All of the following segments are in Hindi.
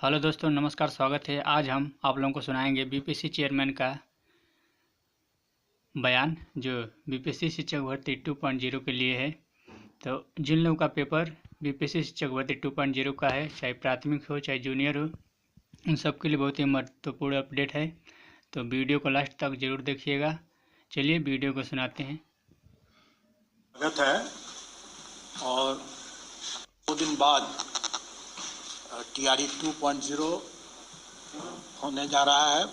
हेलो दोस्तों, नमस्कार। स्वागत है। आज हम आप लोगों को सुनाएंगे बीपीएससी चेयरमैन का बयान, जो बीपीएससी शिक्षक भर्ती 2.0 के लिए है। तो जिन लोगों का पेपर बीपीएससी शिक्षक भर्ती 2.0 का है, चाहे प्राथमिक हो चाहे जूनियर हो, उन सब के लिए बहुत ही महत्वपूर्ण अपडेट है। तो वीडियो को लास्ट तक जरूर देखिएगा। चलिए वीडियो को सुनाते हैं। स्वागत है। और 2 दिन बाद टीआरई 2.0 होने जा रहा है,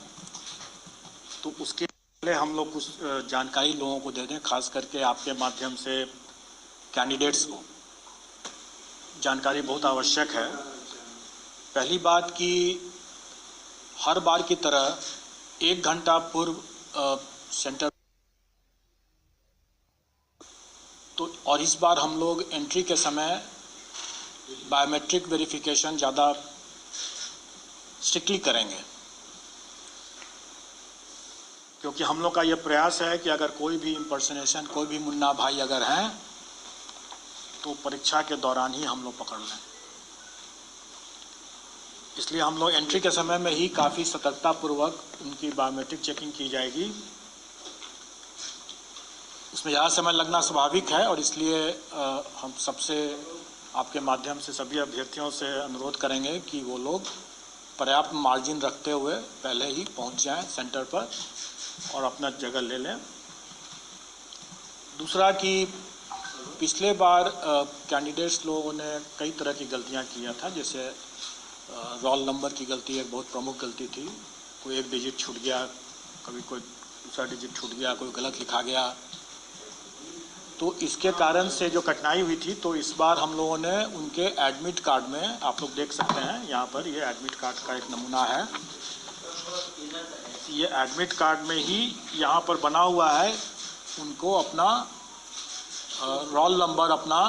तो उसके पहले हम लोग कुछ जानकारी लोगों को दे दें, खास करके आपके माध्यम से कैंडिडेट्स को जानकारी बहुत आवश्यक है। पहली बात कि हर बार की तरह 1 घंटा पूर्व सेंटर तो और इस बार हम लोग एंट्री के समय बायोमेट्रिक वेरिफिकेशन ज़्यादा स्ट्रिक्टली करेंगे, क्योंकि हम लोग का ये प्रयास है कि अगर कोई भी इम्पर्सनेशन, कोई भी मुन्ना भाई अगर हैं तो परीक्षा के दौरान ही हम लोग पकड़ लें। इसलिए हम लोग एंट्री के समय में ही काफ़ी सतर्कतापूर्वक उनकी बायोमेट्रिक चेकिंग की जाएगी। उसमें ज़्यादा समय लगना स्वाभाविक है, और इसलिए हम सबसे आपके माध्यम से सभी अभ्यर्थियों से अनुरोध करेंगे कि वो लोग पर्याप्त मार्जिन रखते हुए पहले ही पहुंच जाएं सेंटर पर और अपना जगह ले लें। दूसरा कि पिछले बार कैंडिडेट्स लोगों ने कई तरह की गलतियां किया था, जैसे रोल नंबर की गलती एक बहुत प्रमुख गलती थी। कोई एक डिजिट छूट गया, कभी कोई दूसरा डिजिट छूट गया, कोई गलत लिखा गया। तो इसके कारण से जो कठिनाई हुई थी, तो इस बार हम लोगों ने उनके एडमिट कार्ड में, आप लोग देख सकते हैं यहाँ पर, ये एडमिट कार्ड का एक नमूना है। ये एडमिट कार्ड में ही यहाँ पर बना हुआ है, उनको अपना रोल नंबर अपना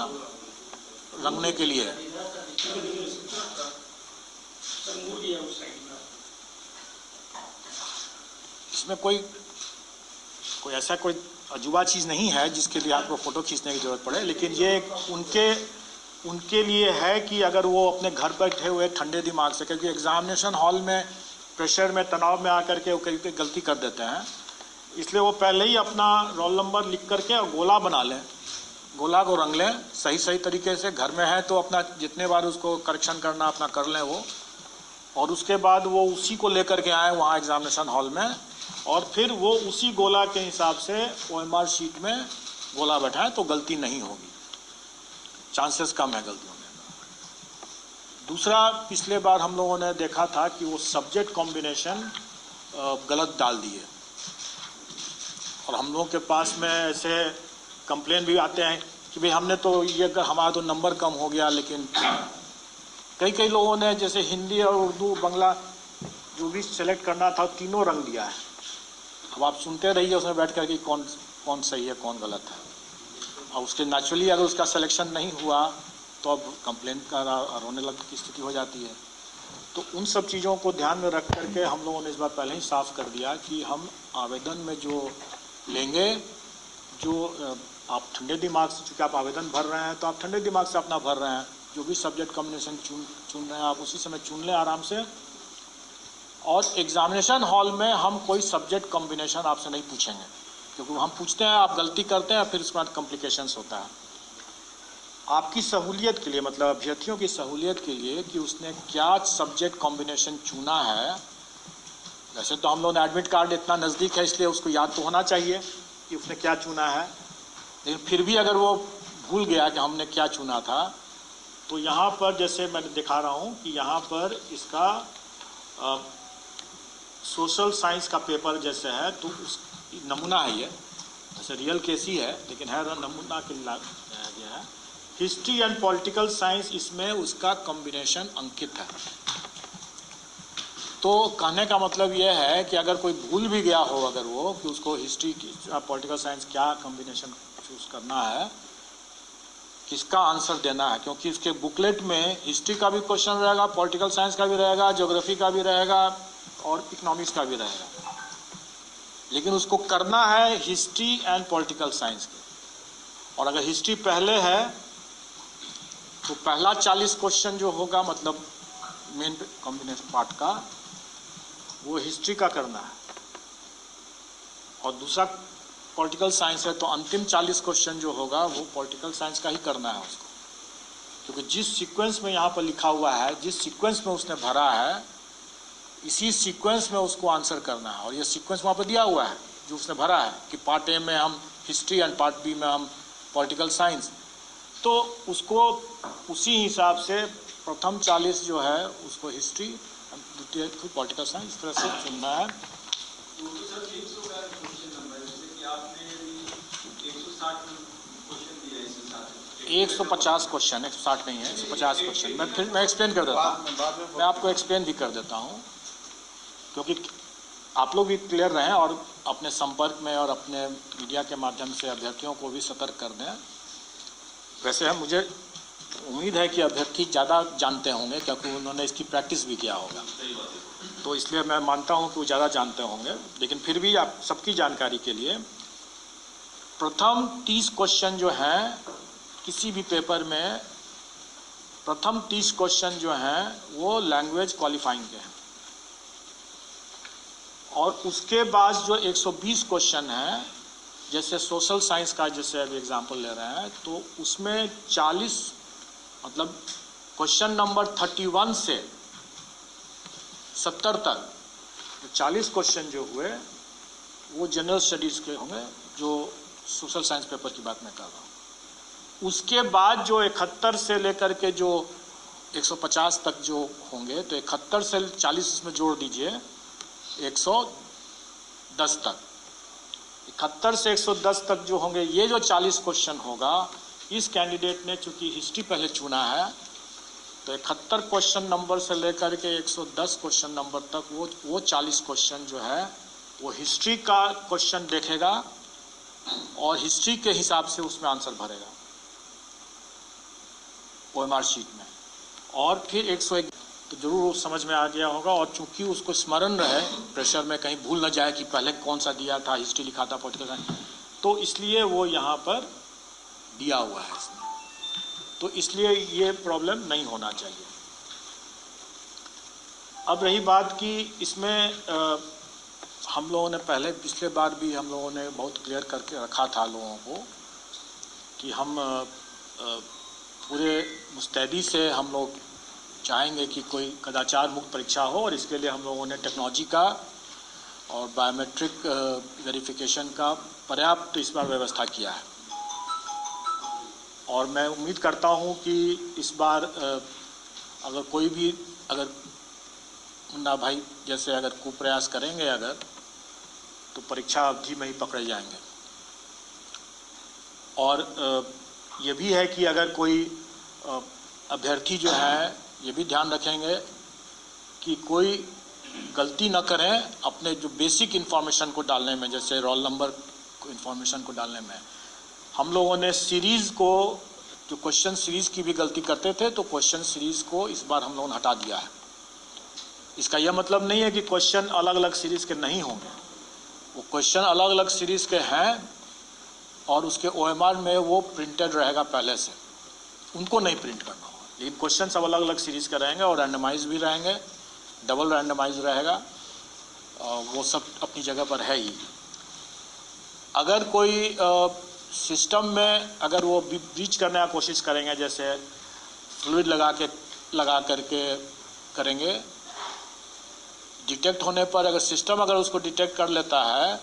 रंगने के लिए। इसमें कोई ऐसा कोई अजूबा चीज़ नहीं है जिसके लिए आपको फ़ोटो खींचने की ज़रूरत पड़े, लेकिन ये उनके लिए है कि अगर वो अपने घर पर बैठे हुए ठंडे दिमाग से, क्योंकि एग्ज़ामिनेशन हॉल में प्रेशर में, तनाव में आकर के वो कई गलती कर देते हैं, इसलिए वो पहले ही अपना रोल नंबर लिख करके और गोला बना लें, गोला को रंग लें सही तरीके से। घर में है तो अपना जितने बार उसको करेक्शन करना अपना कर लें वो, और उसके बाद वो उसी को लेकर के आए वहाँ एग्ज़ामिनेशन हॉल में, और फिर वो उसी गोला के हिसाब से OMR शीट में गोला बैठाएं, तो गलती नहीं होगी, चांसेस कम है गलती होने का। दूसरा, पिछले बार हम लोगों ने देखा था कि वो सब्जेक्ट कॉम्बिनेशन गलत डाल दिए, और हम लोगों के पास में ऐसे कंप्लेन भी आते हैं कि भाई हमने तो ये, हमारा तो नंबर कम हो गया, लेकिन कई लोगों ने जैसे हिंदी और उर्दू बांग्ला जो भी सेलेक्ट करना था तीनों रंग दिया है। अब आप सुनते रहिए उसमें बैठ कर कि कौन सही है कौन गलत है, और उसके नेचुरली अगर उसका सिलेक्शन नहीं हुआ तो अब कंप्लेंट का रोने लग की स्थिति हो जाती है। तो उन सब चीज़ों को ध्यान में रख करके हम लोगों ने इस बार पहले ही साफ कर दिया कि हम आवेदन में जो लेंगे, जो आप ठंडे दिमाग से, चूँकि आप आवेदन भर रहे हैं तो आप ठंडे दिमाग से अपना भर रहे हैं, जो भी सब्जेक्ट कॉम्बिनेशन चुन रहे हैं आप उसी समय चुन लें आराम से। और एग्जामिनेशन हॉल में हम कोई सब्जेक्ट कॉम्बिनेशन आपसे नहीं पूछेंगे, क्योंकि हम पूछते हैं आप गलती करते हैं, फिर उसके बाद कॉम्प्लिकेशंस होता है। आपकी सहूलियत के लिए, मतलब अभ्यर्थियों की सहूलियत के लिए, कि उसने क्या सब्जेक्ट कॉम्बिनेशन चुना है। वैसे तो हम लोग ने एडमिट कार्ड इतना नज़दीक है, इसलिए उसको याद तो होना चाहिए कि उसने क्या चुना है, लेकिन फिर भी अगर वो भूल गया कि हमने क्या चुना था, तो यहाँ पर जैसे मैं दिखा रहा हूँ कि यहाँ पर इसका सोशल साइंस का पेपर जैसे है, तो उस नमूना है, ये जैसे रियल केस ही है लेकिन है नमूना के लिए गया है। हिस्ट्री एंड पॉलिटिकल साइंस, इसमें उसका कॉम्बिनेशन अंकित है। तो कहने का मतलब ये है कि अगर कोई भूल भी गया हो, अगर वो कि उसको हिस्ट्री की पॉलिटिकल साइंस क्या कॉम्बिनेशन चूज़ करना है, किसका आंसर देना है, क्योंकि उसके बुकलेट में हिस्ट्री का भी क्वेश्चन रहेगा, पॉलिटिकल साइंस का भी रहेगा, ज्योग्राफी का भी रहेगा और इकोनॉमिक्स का भी रहेगा, लेकिन उसको करना है हिस्ट्री एंड पॉलिटिकल साइंस के। और अगर हिस्ट्री पहले है तो पहला 40 क्वेश्चन जो होगा, मतलब मेन कॉम्बिनेशन पार्ट का वो हिस्ट्री का करना है, और दूसरा पॉलिटिकल साइंस है, तो अंतिम 40 क्वेश्चन जो होगा वो पॉलिटिकल साइंस का ही करना है उसको, क्योंकि जिस सीक्वेंस में यहाँ पर लिखा हुआ है, जिस सीक्वेंस में उसने भरा है, इसी सीक्वेंस में उसको आंसर करना है। और ये सीक्वेंस वहाँ पर दिया हुआ है जो उसने भरा है कि पार्ट ए में हम हिस्ट्री एंड पार्ट बी में हम पॉलिटिकल साइंस, तो उसको उसी हिसाब से प्रथम 40 जो है उसको हिस्ट्री, द्वितीय पॉलिटिकल साइंस, इस तरह से चुनना है। 150 क्वेश्चन, 160 नहीं है, 150 क्वेश्चन। मैं एक्सप्लेन कर देता हूँ, मैं आपको एक्सप्लेन भी कर देता हूँ, क्योंकि आप लोग भी क्लियर रहें और अपने संपर्क में और अपने मीडिया के माध्यम से अभ्यर्थियों को भी सतर्क कर दें। वैसे मुझे उम्मीद है कि अभ्यर्थी ज़्यादा जानते होंगे, क्योंकि उन्होंने इसकी प्रैक्टिस भी किया होगा, तो इसलिए मैं मानता हूँ कि वो ज़्यादा जानते होंगे। लेकिन फिर भी आप सबकी जानकारी के लिए, प्रथम 30 क्वेश्चन जो हैं किसी भी पेपर में, प्रथम 30 क्वेश्चन जो हैं वो लैंग्वेज क्वालिफाइंग के हैं, और उसके बाद जो 120 क्वेश्चन हैं, जैसे सोशल साइंस का जैसे अभी एग्जांपल ले रहे हैं, तो उसमें 40 मतलब क्वेश्चन नंबर 31 से 70 तक 40 क्वेश्चन जो हुए वो जनरल स्टडीज़ के होंगे, जो सोशल साइंस पेपर की बात मैं कर रहा हूँ। उसके बाद जो 71 से लेकर के जो 150 तक जो होंगे, तो 71 से 40 इसमें जोड़ दीजिए 110 तक, 71 से 110 तक जो होंगे, ये जो 40 क्वेश्चन होगा, इस कैंडिडेट ने चूंकि हिस्ट्री पहले चुना है, तो 71 क्वेश्चन नंबर से लेकर के 110 क्वेश्चन नंबर तक वो 40 क्वेश्चन जो है वो हिस्ट्री का क्वेश्चन देखेगा और हिस्ट्री के हिसाब से उसमें आंसर भरेगा OMR शीट में, और फिर 101 तो जरूर समझ में आ गया होगा। और चूंकि उसको स्मरण रहे, प्रेशर में कहीं भूल न जाए कि पहले कौन सा दिया था, हिस्ट्री लिखा था, पॉलिटिकल साइंस, तो इसलिए वो यहाँ पर दिया हुआ है इसमें, तो इसलिए ये प्रॉब्लम नहीं होना चाहिए। अब रही बात कि इसमें हम लोगों ने पहले पिछले बार भी हम लोगों ने बहुत क्लियर करके रखा था लोगों को कि हम पूरे मुस्तैदी से हम लोग चाहेंगे कि कोई कदाचार मुक्त परीक्षा हो, और इसके लिए हम लोगों ने टेक्नोलॉजी का और बायोमेट्रिक वेरिफिकेशन का पर्याप्त इस बार व्यवस्था किया है। और मैं उम्मीद करता हूं कि इस बार अगर कोई भी, अगर मुन्ना भाई जैसे अगर कुप्रयास करेंगे अगर, तो परीक्षा अवधि में ही पकड़े जाएंगे। और ये भी है कि अगर कोई अभ्यर्थी जो है, ये भी ध्यान रखेंगे कि कोई गलती न करें अपने जो बेसिक इन्फॉर्मेशन को डालने में, जैसे रोल नंबर इन्फॉर्मेशन को डालने में। हम लोगों ने सीरीज़ को, जो क्वेश्चन सीरीज़ की भी गलती करते थे, तो क्वेश्चन सीरीज़ को इस बार हम लोगों ने हटा दिया है। इसका यह मतलब नहीं है कि क्वेश्चन अलग अलग सीरीज़ के नहीं होंगे, वो क्वेश्चन अलग अलग सीरीज़ के हैं, और उसके OMR में वो प्रिंटेड रहेगा पहले से, उनको नहीं प्रिंट करना होगा। लेकिन क्वेश्चन सब अलग अलग सीरीज़ के रहेंगे, और रैंडमाइज भी रहेंगे, डबल रैंडमाइज रहेगा, वो सब अपनी जगह पर है ही। अगर कोई सिस्टम में अगर वो ब्रीच करने की कोशिश करेंगे, जैसे फ्लूइड लगा करके करेंगे, डिटेक्ट होने पर अगर सिस्टम अगर उसको डिटेक्ट कर लेता है,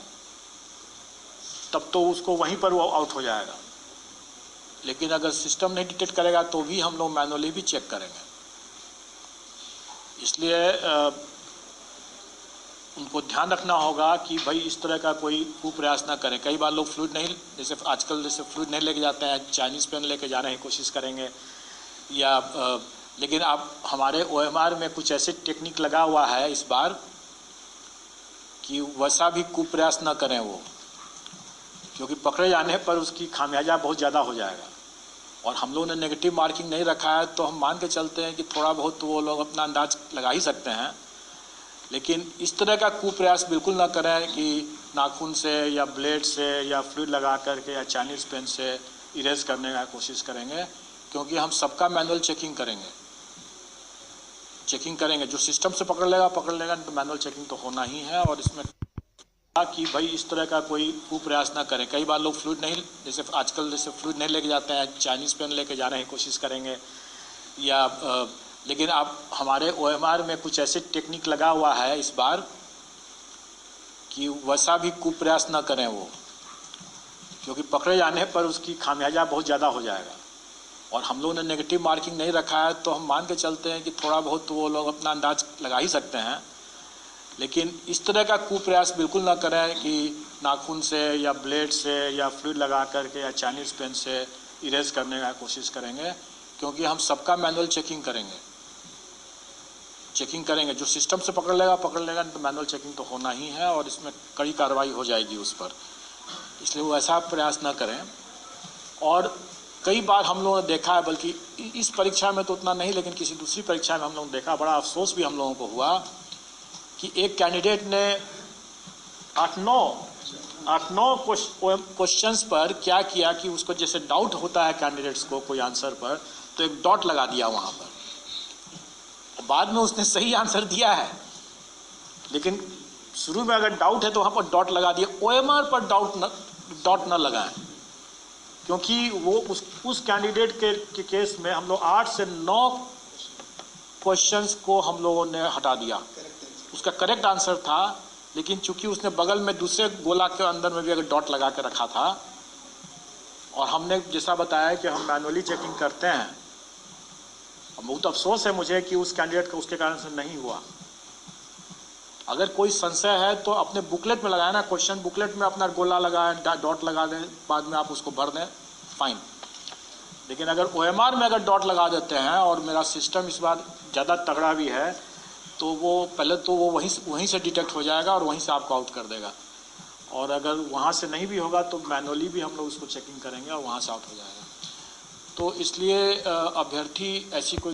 तब तो उसको वहीं पर वो आउट हो जाएगा। लेकिन अगर सिस्टम नहीं डिटेक्ट करेगा तो भी हम लोग मैनुअली भी चेक करेंगे। इसलिए उनको ध्यान रखना होगा कि भाई इस तरह का कोई कुप्रयास ना करें। कई बार लोग फ्लूइड नहीं, जैसे आजकल जैसे फ्लूइड नहीं लेके जाते हैं, चाइनीज़ पेन लेके जाने की कोशिश करेंगे, या लेकिन आप हमारे OMR में कुछ ऐसे टेक्निक लगा हुआ है इस बार कि वैसा भी कुप्रयास ना करें वो, क्योंकि पकड़े जाने पर उसकी खामियाजा बहुत ज़्यादा हो जाएगा। और हम लोगों ने नेगेटिव मार्किंग नहीं रखा है, तो हम मान के चलते हैं कि थोड़ा बहुत तो वो लोग अपना अंदाज लगा ही सकते हैं। लेकिन इस तरह का कुप्रयास बिल्कुल ना करें कि नाखून से या ब्लेड से या फ्लूइड लगा करके या चाइनीज़ पेन से इरेज करने का कोशिश करेंगे, क्योंकि हम सबका मैनुअल चेकिंग करेंगे। चेकिंग करेंगे, जो सिस्टम से पकड़ लेगा नहीं तो मैनुअल चेकिंग तो होना ही है। और इसमें कि भाई इस तरह का कोई कुप्रयास ना करें। कई बार लोग फ्लूइड नहीं, जैसे आजकल जैसे फ्लूइड नहीं लेके जाते हैं, चाइनीज़ पेन लेके जाने की कोशिश करेंगे या लेकिन आप हमारे OMR में कुछ ऐसे टेक्निक लगा हुआ है इस बार कि वैसा भी कुप्रयास ना करें वो, क्योंकि पकड़े जाने पर उसकी खामियाजा बहुत ज़्यादा हो जाएगा। और हम लोगों ने नेगेटिव मार्किंग नहीं रखा है तो हम मान के चलते हैं कि थोड़ा बहुत तो वो लोग अपना अंदाज लगा ही सकते हैं, लेकिन इस तरह का कुप्रयास बिल्कुल ना करें कि नाखून से या ब्लेड से या फ्लूइड लगा करके या चाइनीज़ पेन से इरेज करने का कोशिश करेंगे, क्योंकि हम सबका मैनुअल चेकिंग करेंगे। जो सिस्टम से पकड़ लेगा नहीं तो मैनुअल चेकिंग तो होना ही है और इसमें कड़ी कार्रवाई हो जाएगी उस पर, इसलिए वो ऐसा प्रयास ना करें। और कई बार हम लोगों ने देखा है, बल्कि इस परीक्षा में तो उतना नहीं, लेकिन किसी दूसरी परीक्षा में हम लोगों ने देखा, बड़ा अफसोस भी हम लोगों को हुआ कि एक कैंडिडेट ने 8-9 क्वेश्चंस पर क्या किया कि उसको जैसे डाउट होता है कैंडिडेट्स को कोई आंसर पर, तो एक डॉट लगा दिया वहाँ पर। बाद में उसने सही आंसर दिया है, लेकिन शुरू में अगर डाउट है तो वहाँ पर डॉट लगा दिया। OMR पर डॉट न लगाएं, क्योंकि वो उस कैंडिडेट के केस में हम लोग 8 से 9 क्वेश्चंस को हम लोगों ने हटा दिया। उसका करेक्ट आंसर था, लेकिन चूंकि उसने बगल में दूसरे गोला के अंदर में भी अगर डॉट लगा के रखा था, और हमने जैसा बताया कि हम मैनुअली चेकिंग करते हैं, बहुत अफसोस है मुझे कि उस कैंडिडेट का उसके कारण से नहीं हुआ। अगर कोई संशय है तो अपने बुकलेट में लगाए ना, क्वेश्चन बुकलेट में अपना गोला लगाएं, डॉट लगा दें, बाद में आप उसको भर दें, फाइन। लेकिन अगर OMR में अगर डॉट लगा देते हैं, और मेरा सिस्टम इस बार ज़्यादा तगड़ा भी है, तो वो पहले तो वो वहीं से डिटेक्ट हो जाएगा और वहीं से आपको आउट कर देगा। और अगर वहाँ से नहीं भी होगा तो मैनुअली भी हम लोग उसको चेकिंग करेंगे और वहाँ से आउट हो जाएगा। तो इसलिए अभ्यर्थी ऐसी कोई